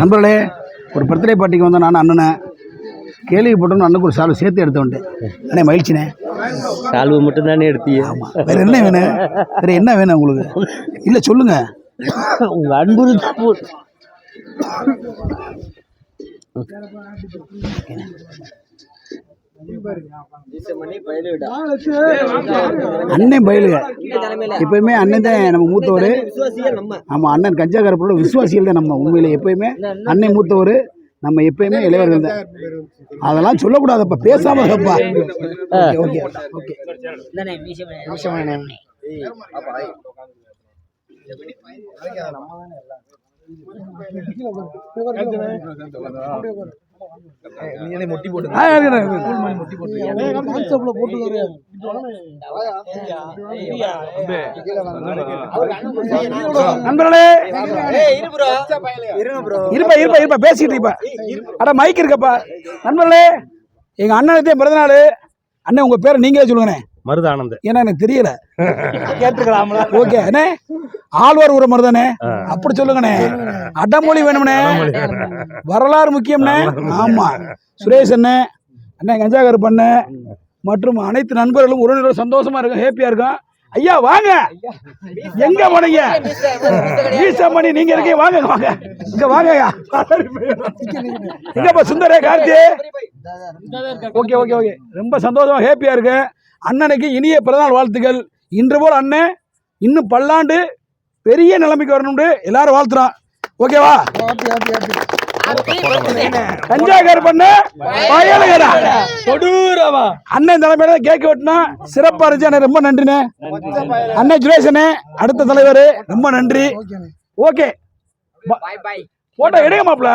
நண்பர்களே, ஒரு பர்த்டே பார்ட்டிக்கு வந்தோம். நான் அண்ணனை கேள்விப்பட்டோன்னு அண்ணனுக்கு ஒரு சால்வு சேர்த்து எடுத்து வந்துட்டேன். அண்ணே மகிழ்ச்சினே. சால்வு மட்டும் தானே எடுத்தீங்க? ஆமாம், வேறு என்ன வேணும்? வேறு என்ன வேணும் உங்களுக்கு? இல்லை சொல்லுங்க. உங்கள் அன்பு அண்ணன் பயிலுங்க எப்பயுமே அண்ணன் தான் நம்ம மூத்தவர். ஆமாம், அண்ணன் கஞ்சா கருப்போட விசுவாசிகள் தான் நம்ம. உண்மையில எப்பயுமே அண்ணன் மூத்தவர், நம்ம எப்பயுமே இளையவர்கள் தான். அதெல்லாம் சொல்லக்கூடாதப்பா, பேசாம இருப்பா. Okay okay. நண்பர்களே, இருப்பா பேசிட்டு இருப்பா. அட மைக் இருக்கப்பா. நண்பர்களே, எங்க அண்ணனுக்கு பிறந்த நாள். அண்ணன் உங்க பேரை நீங்களே சொல்லுங்கண்ணே. மருதானந்த். ஏன்னா எனக்கு தெரியல, கேட்டுக்கலாம்ல? ஓகே அண்ணே, ஆழ்வார் ஊர மருதானே, அப்படி சொல்லுங்கண்ணே. அடமொழி வேணும்னே, வரலாறு முக்கியம்னே. ஆமா, சுரேஷ் அண்ணே, அண்ணன் கஞ்சா கருப்பண்ண மற்றும் அனைத்து நண்பர்களும் உறவினர்களும் சந்தோஷமா இருக்கும், ஹேப்பியா இருக்கும். ஐயா வாங்க, எங்க போனீங்க? ஈசமணி நீங்க இருக்கீங்க, வாங்க வாங்க, இங்க வாங்க. எங்கப்பா சுந்தரே, கார்த்தி? ஓகே ஓகே ஓகே, ரொம்ப சந்தோஷமா ஹேப்பியா இருக்கு. அண்ணனுக்கு இனிய பிறந்தநாள் வாழ்த்துக்கள். இன்று போல் அண்ணன் இன்னும் பல்லாண்டு பெரிய நிலைமைக்கு வரணும்னு எல்லாரும் வாழ்த்துறோம். ஓகேவா? கஞ்சா கருப்பண்ண அண்ணன் தலைமையில கேக் வெட்டினா சிறப்பா இருந்துச்சு. ரொம்ப நன்றிண்ணே. அண்ணன் சுரேஷனே அடுத்த தலைவர், ரொம்ப நன்றி. ஓகே, போட்டோ எடுங்க மாப்ள.